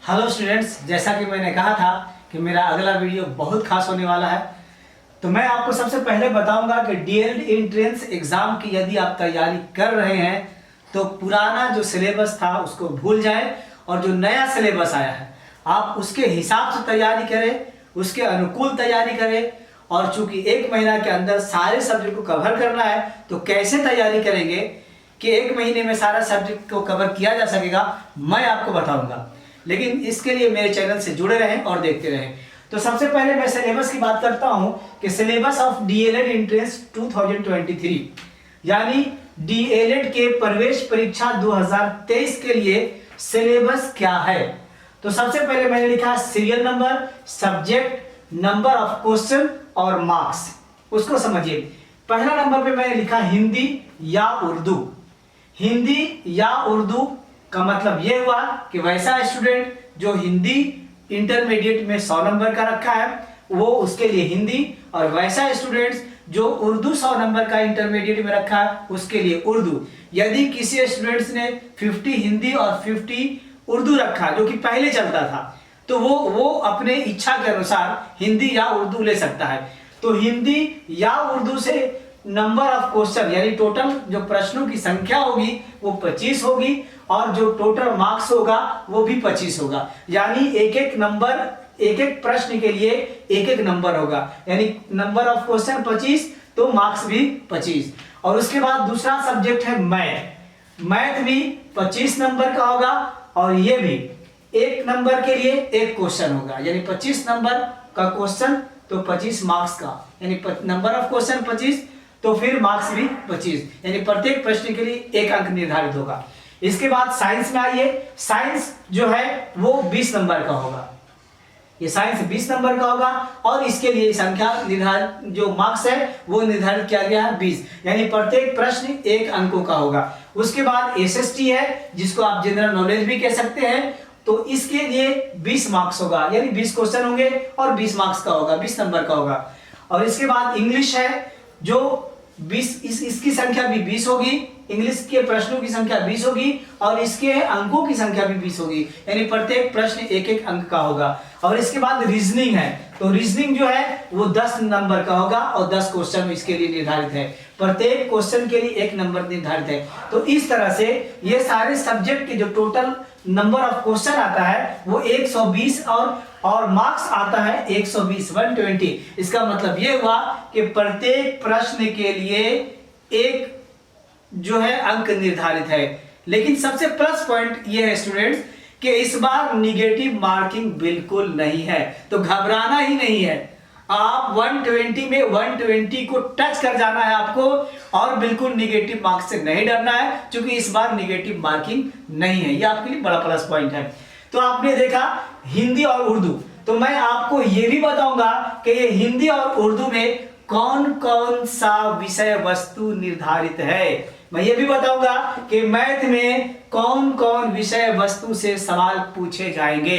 Hello students, जैसा कि मैंने कहा था कि मेरा अगला वीडियो बहुत खास होने वाला है। तो मैं आपको सबसे पहले बताऊंगा कि डीएलएड एंट्रेंस एग्जाम की यदि आप तैयारी कर रहे हैं तो पुराना जो सिलेबस था उसको भूल जाएं और जो नया सिलेबस आया है आप उसके हिसाब से तैयारी करें, उसके अनुकूल तैयारी करें। और चूंकि 1 महीना के अंदर सारे सब्जेक्ट को कवर करना है तो कैसे तैयारी करेंगे कि 1 महीने में सारा सब्जेक्ट को कवर किया जा सकेगा, मैं आपको बताऊंगा। लेकिन इसके लिए मेरे चैनल से जुड़े रहें और देखते रहें। तो सबसे पहले मैं सिलेबस की बात करता हूं कि सिलेबस ऑफ डीएलएड एंट्रेंस 2023 यानी डीएलएड के प्रवेश परीक्षा 2023 के लिए सिलेबस क्या है। तो सबसे पहले मैंने लिखा serial number, subject, number of question और मार्क्स। उसको समझिए। पहला नंबर पे मैंने लिखा हिंदी या उर्दू। हिंदी या उर्दू का मतलब यह हुआ कि वैसा स्टूडेंट जो हिंदी इंटरमीडिएट में 100 नंबर का रखा है वो उसके लिए हिंदी, और वैसा स्टूडेंट्स जो उर्दू 100 नंबर का इंटरमीडिएट में रखा है उसके लिए उर्दू। यदि किसी स्टूडेंट्स ने 50 हिंदी और 50 उर्दू रखा जो कि पहले चलता था तो वो अपने इच्छा के अनुसार हिंदी या उर्दू ले सकता है। तो हिंदी या उर्दू से नंबर ऑफ क्वेश्चन यानी टोटल जो प्रश्नों की संख्या होगी वो 25 होगी और जो टोटल मार्क्स होगा वो भी 25 होगा। यानी एक एक प्रश्न के लिए एक नंबर होगा, यानी नंबर ऑफ क्वेश्चन 25 तो मार्क्स भी 25। और उसके बाद दूसरा सब्जेक्ट है मैथ। मैथ भी 25 नंबर का होगा और ये भी 1 नंबर के लिए 1 क्वेश्चन होगा, यानी 25 नंबर का क्वेश्चन तो 25 मार्क्स का, यानी नंबर ऑफ क्वेश्चन 25 तो फिर मार्क्स भी 25, यानी प्रत्येक प्रश्न के लिए 1 अंक निर्धारित होगा। इसके बाद साइंस में आइए। साइंस जो है वो 20 नंबर का होगा। ये साइंस 20 नंबर का होगा और इसके लिए संख्या निर्धारित जो मार्क्स है वो निर्धारित किया गया है 20, यानी प्रत्येक प्रश्न 1 अंकों का होगा। उसके बाद एसएसटी है जिसको आप जनरल नॉलेज भी कह सकते हैं, तो इसके लिए 20 मार्क्स होगा, यानी 20 क्वेश्चन होंगे और 20 मार्क्स का होगा, 20 नंबर का होगा। और इसके बाद इंग्लिश है जो 20, इसकी संख्या भी 20 होगी, इंग्लिश के प्रश्नों की संख्या 20 होगी और इसके अंकों की संख्या भी 20 होगी, यानी प्रत्येक प्रश्न 1 अंक का होगा। और इसके बाद रीजनिंग है, तो रीजनिंग जो है वो 10 नंबर का होगा और 10 क्वेश्चन इसके लिए निर्धारित है, प्रत्येक क्वेश्चन के लिए 1 नंबर निर्धारित है। तो इस तरह से ये सारे सब्जेक्ट के जो टोटल नंबर ऑफ क्वेश्चन आता है वो 120 और मार्क्स आता है 120। इसका मतलब ये हुआ कि प्रत्येक प्रश्न के लिए 1 जो है अंक निर्धारित है। लेकिन सबसे प्लस पॉइंट ये है स्टूडेंट्स कि इस बार निगेटिव मार्किंग बिल्कुल नहीं है, तो घबराना ही नहीं है। आप 120 में 120 को टच कर जाना है आपको और बिल्कुल निगेटिव मार्क्स से नहीं डरना है, क्योंकि इस बार निगेटिव मार्किंग नहीं है। ये आपके लिए बड़ा प्लस पॉइंट है। तो आपने देखा हिंदी और उर्दू, तो मैं आपको ये भी बताऊंगा कि ये हिंदी और उर्दू में कौन कौन सा विषय वस्तु निर्धारित है। मैं ये भी बताऊंगा कि मैथ में कौन कौन विषय वस्तु से सवाल पूछे जाएंगे।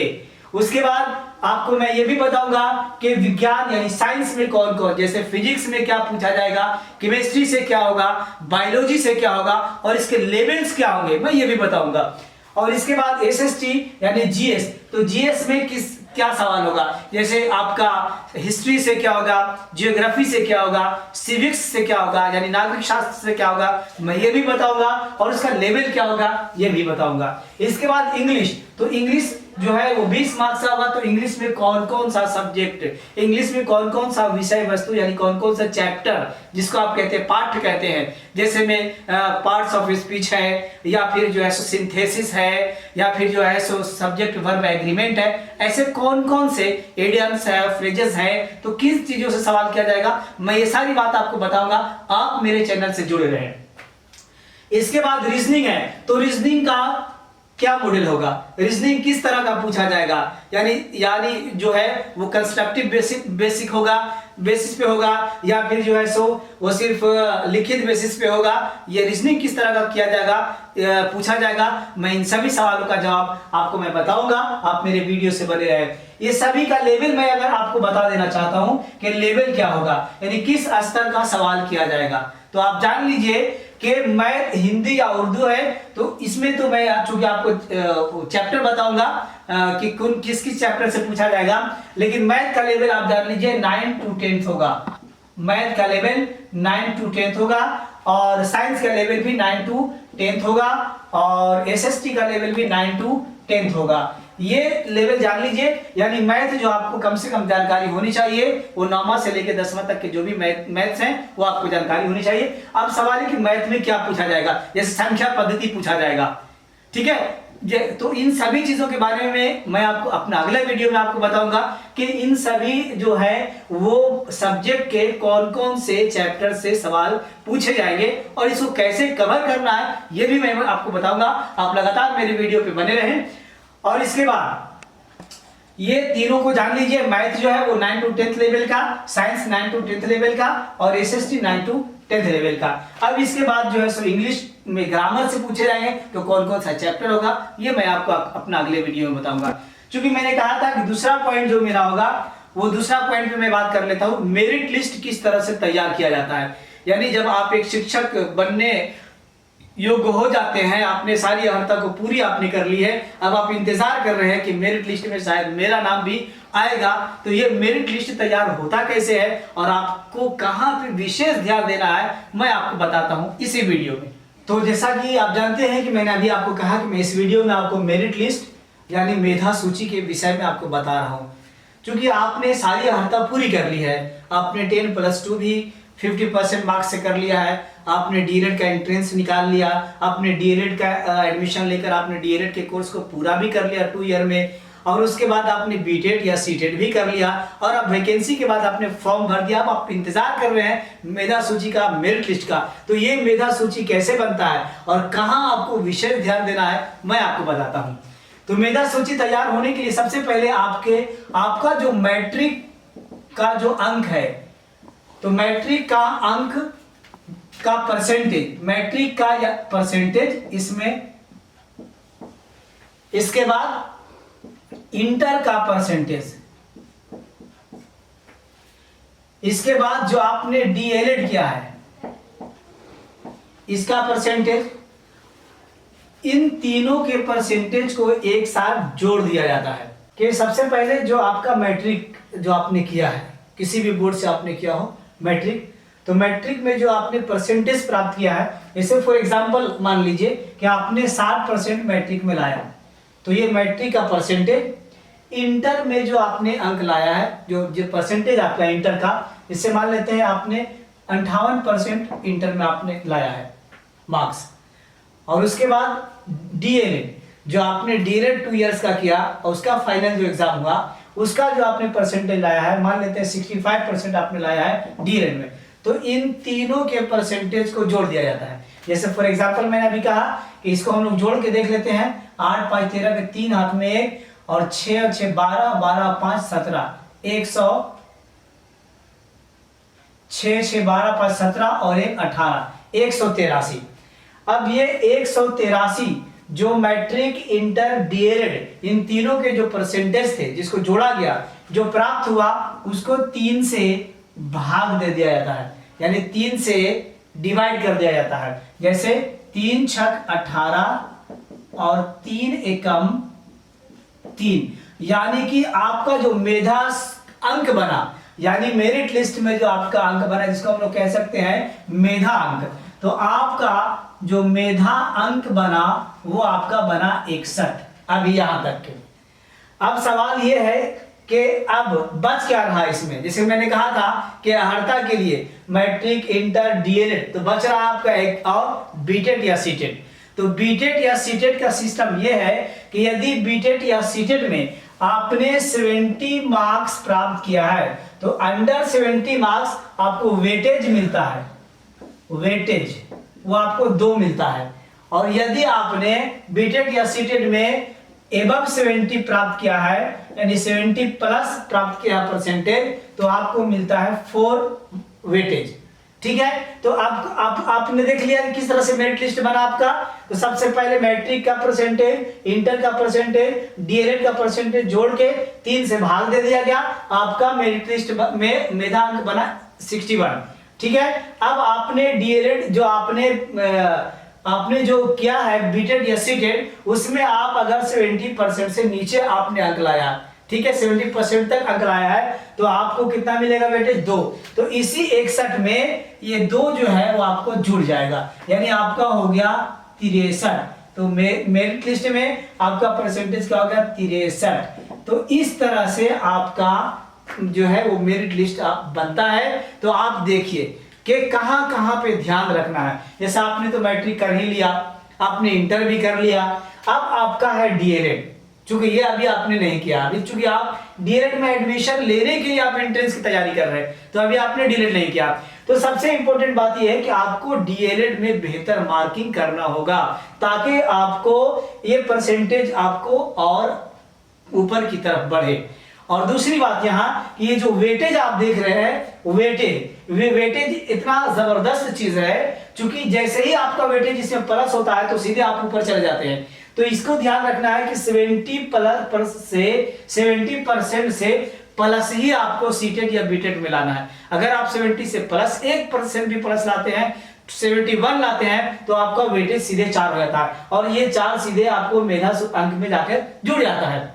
उसके बाद आपको मैं ये भी बताऊंगा कि विज्ञान यानी साइंस में कौन कौन, जैसे फिजिक्स में क्या पूछा जाएगा, केमिस्ट्री से क्या होगा, बायोलॉजी से क्या होगा और इसके लेवल्स क्या होंगे, मैं ये भी बताऊंगा। और इसके बाद एसएसटी यानी जीएस, तो जीएस में क्या सवाल होगा, जैसे आपका हिस्ट्री से क्या होगा, जियोग्राफी से क्या होगा, सिविक्स से क्या होगा यानी नागरिक शास्त्र से क्या होगा, मैं ये भी बताऊंगा और उसका लेवल क्या होगा ये भी बताऊंगा। इसके बाद इंग्लिश, तो इंग्लिश जो है वो 20 मार्क्स का होगा। तो इंग्लिश में कौन कौन सा सब्जेक्ट, इंग्लिश में कौन कौन सा विषय वस्तु यानी कौन कौन सा चैप्टर जिसको आप कहते हैं पाठ्य कहते हैं, जैसे में पार्ट्स ऑफ स्पीच है या फिर जो है सो सिंथेसिस है या फिर जो है सो सब्जेक्ट वर्ब एग्रीमेंट है, ऐसे कौन कौन से एडियम्स है, फ्रेजेस है, तो किस चीजों से सवाल किया जाएगा, मैं ये सारी बात आपको बताऊंगा। आप मेरे चैनल से जुड़े रहें। इसके बाद रीजनिंग है, तो रीजनिंग का क्या मॉडल होगा, रीजनिंग किस तरह का पूछा जाएगा, यानी जो है वो कंस्ट्रक्टिव बेसिस पे होगा या फिर जो है सो वो सिर्फ लिखित बेसिस पे होगा, ये रीजनिंग किस तरह का किया जाएगा, पूछा जाएगा। मैं इन सभी सवालों का जवाब आपको मैं बताऊंगा, आप मेरे वीडियो से बने रहे। ये सभी का लेवल मैं अगर आपको बता देना चाहता हूं कि लेवल क्या होगा, यानी किस स्तर का सवाल किया जाएगा, तो आप जान लीजिए कि मैथ हिंदी या उर्दू है, तो इसमें तो मैं चूंकि आपको चैप्टर बताऊंगा कि कौन किस किस चैप्टर से पूछा जाएगा, लेकिन मैथ का लेवल आप जान लीजिए 9 to 10 होगा। मैथ का लेवल 9 to 10 होगा, और साइंस का लेवल भी 9 to 10 होगा, और एसएसटी का लेवल भी 9 to 10 होगा। ये लेवल जान लीजिए, यानी मैथ जो आपको कम से कम जानकारी होनी चाहिए वो 9वां से लेकर 10वां तक के जो भी मैथ्स हैं वो आपको जानकारी होनी चाहिए। अब सवाल है कि मैथ में क्या पूछा जाएगा, जैसे संख्या पद्धति पूछा जाएगा, ठीक है। तो इन सभी चीजों के बारे में मैं आपको अपना अगले वीडियो में आपको बताऊंगा कि इन सभी जो है वो सब्जेक्ट के कौन कौन से चैप्टर से सवाल पूछे जाएंगे और इसको कैसे कवर करना है ये भी मैं आपको बताऊंगा। आप लगातार मेरे वीडियो पे बने रहें। और इसके बाद ये तीनों को जान लीजिए, मैथ जो है वो 9 to 10 लेवल का, साइंस 9 to 10 लेवल का, और एसएसटी 9 to 10 लेवल का। अब इसके बाद जो है सो इंग्लिश में ग्रामर से पूछे जाएंगे तो कौन कौन सा चैप्टर होगा ये मैं आपको अपना अगले वीडियो में बताऊंगा। क्योंकि मैंने कहा था कि दूसरा पॉइंट जो मेरा होगा वो दूसरा पॉइंट पे मैं बात कर लेता हूं, मेरिट लिस्ट किस तरह से तैयार किया जाता है। यानी जब आप एक शिक्षक बनने योग्य हो जाते हैं, आपने सारी अर्हता को पूरी आपने कर ली है, अब आप इंतजार कर रहे हैं कि मेरिट लिस्ट में शायद मेरा नाम भी आएगा, तो ये मेरिट लिस्ट तैयार होता कैसे है और आपको कहां पे विशेष ध्यान देना है मैं आपको बताता हूं इसी वीडियो में। तो जैसा कि आप जानते हैं कि मैंने अभी आपको कहा कि मैं इस वीडियो में आपको मेरिट लिस्ट यानी मेधा सूची के विषय में आपको बता रहा हूं। क्योंकि आपने सारी अर्हता पूरी कर ली है, आपने 10+2 भी 50% मार्क्स से कर लिया है, आपने डीएलएड का एंट्रेंस निकाल लिया, आपने डीएलएड का एडमिशन लेकर आपने डीएलएड के कोर्स को पूरा भी कर लिया 2 ईयर में, और उसके बाद आपने बीटेड या सीटेड भी कर लिया, और अब वैकेंसी के बाद आपने फॉर्म भर दिया। अब आप इंतजार कर रहे हैं मेधा सूची का, मेरिट लिस्ट का। तो ये मेधा सूची कैसे बनता है और कहां आपको विशेष ध्यान देना है मैं आपको बताता हूं। तो मेधा सूची तैयार होने के लिए सबसे पहले आपका जो मैट्रिक का जो अंक है, तो मैट्रिक का अंक का परसेंटेज, मैट्रिक का परसेंटेज इसमें, इसके बाद इंटर का परसेंटेज, इसके बाद जो आपने डीएलएड किया है इसका परसेंटेज, इन तीनों के परसेंटेज को एक साथ जोड़ दिया जाता है। कि सबसे पहले जो आपका मैट्रिक जो आपने किया है, किसी भी बोर्ड से आपने किया हो मैट्रिक, तो मैट्रिक में जो आपने परसेंटेज प्राप्त किया है, जैसे फॉर एग्जांपल मान लीजिए कि आपने 60% मैट्रिक में लाया, तो ये मैट्रिक का परसेंटेज। इंटर में जो आपने अंक लाया है, जो परसेंटेज आपका इंटर का, इससे मान लेते हैं आपने 58% इंटर में आपने लाया है मार्क्स। और उसके बाद डीएलएड, जो आपने डीएलएड 2 इयर्स का किया और उसका फाइनल जो एग्जाम हुआ उसका जो आपने परसेंटेज लाया है, मान लेते हैं 65% आपने लाया है डीएलएड में, तो इन तीनों के परसेंटेज को जोड़ दिया जाता है। जैसे फॉर एग्जांपल मैंने अभी कहा कि इसको हम लोग जोड़ के देख लेते हैं। 8 5 13 के 3 हाथ में 1, और 6 6 12, 12 5 17, 100, 6 6 12 5 17 और 1 18, 183। अब ये 183 जो मैट्रिक, इंटर, डीएलएड इन तीनों के जो परसेंटेज थे जिसको जोड़ा गया, जो प्राप्त हुआ उसको 3 से भाग दे दिया जाता है, यानी 3 से डिवाइड कर दिया जाता है। जैसे 3 छक 18 और 3 एकम 3, यानी कि आपका जो मेधा अंक बना, यानी मेरिट लिस्ट में जो आपका अंक बना, जिसको हम लोग कह सकते हैं मेधा अंक, तो आपका जो मेधा अंक बना वो आपका बना 61। अभी यहां तक के। अब सवाल ये है कि अब बच क्या रहा इसमें। जैसे मैंने कहा था कि अर्हता के लिए मैट्रिक, इंटर, डीएलएड, तो बच रहा आपका एक और बीटेड या सीटेड। तो बीटेड या सीटेड का सिस्टम ये है कि यदि बीटेड या सीटेड में आपने 70 मार्क्स प्राप्त किया है तो अंडर 70 मार्क्स आपको वेटेज मिलता है, वेटेज वो आपको 2 मिलता है। और यदि आपने बीटेड या सीटेड में एबव 70 प्राप्त किया है, यानी 70 प्लस प्राप्त किया परसेंटेज, तो आपको मिलता है 4 वेटेज। ठीक है, तो आपने देख लिया कि किस तरह से मेरिट लिस्ट बना आपका। तो सबसे पहले मैट्रिक का परसेंटेज, इंटर का परसेंटेज, डीएलएड का परसेंटेज जोड़ के 3 से भाग दे दिया गया, आपका मेरिट लिस्ट में मेधांक बना 61। ठीक है। अब आपने डीएलएड जो आपने जो किया है बीटेड या सीटेड, उसमें आप अगर 70% से नीचे आपने अंक लाया, ठीक है, 70% तक अंक लाया है, तो आपको कितना मिलेगा वेटेज 2। तो इसी 61 में ये 2 जो है वो आपको जुड़ जाएगा, यानी आपका हो गया 63। तो मेरिट लिस्ट में आपका परसेंटेज क्या हो गया 63। तो इस तरह से आपका जो है वो मेरिट लिस्ट आप बनता है। तो आप देखिए कि कहां कहां पे ध्यान रखना है। जैसे आपने तो मैट्रिक कर ही लिया, आपने इंटर भी कर लिया, अब आपका है डीएलएड। चूंकि ये अभी आपने नहीं किया, अभी चूंकि आप डीएलएड में एडमिशन लेने के लिए आप एंट्रेंस की तैयारी कर रहे हैं, तो अभी आपने डीएलएड नहीं किया। तो सबसे इंपॉर्टेंट बात यह है कि आपको डीएलएड में बेहतर मार्किंग करना होगा, ताकि आपको ये परसेंटेज आपको और ऊपर की तरफ बढ़े। और दूसरी बात यहाँ कि ये जो वेटेज आप देख रहे हैं, वेटेज इतना जबरदस्त चीज है, क्योंकि जैसे ही आपका वेटेज इसमें प्लस होता है तो सीधे आप ऊपर चले जाते हैं। तो इसको ध्यान रखना है कि 70% से प्लस ही आपको सीटेड या बीटेड में लाना है। अगर आप 70 से प्लस 1% भी प्लस लाते हैं, 71 लाते हैं, तो आपका वेटेज सीधे 4 हो जाता है, और ये 4 सीधे आपको मेधा अंक में जाकर जुड़ जाता है।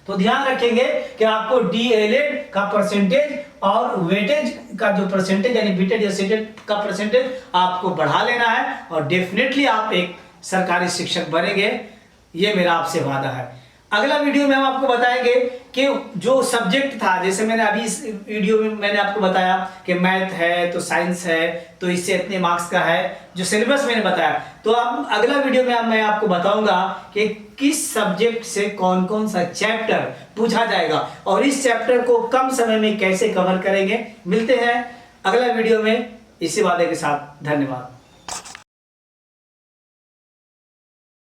तो ध्यान रखेंगे कि आपको डीएलएड का परसेंटेज और वेटेज का जो परसेंटेज यानी बीटेड या सीटेड का परसेंटेज आपको बढ़ा लेना है, और डेफिनेटली आप एक सरकारी शिक्षक बनेंगे, ये मेरा आपसे वादा है। अगला वीडियो में हम आपको बताएंगे कि जो सब्जेक्ट था, जैसे मैंने अभी इस वीडियो में मैंने आपको बताया कि मैथ है तो साइंस है तो इससे इतने मार्क्स का है, जो सिलेबस मैंने बताया। तो अब अगला वीडियो में मैं आपको बताऊंगा कि किस सब्जेक्ट से कौन कौन सा चैप्टर पूछा जाएगा और इस चैप्टर को कम समय में कैसे कवर करेंगे। मिलते हैं अगला वीडियो में इसी वादे के साथ। धन्यवाद।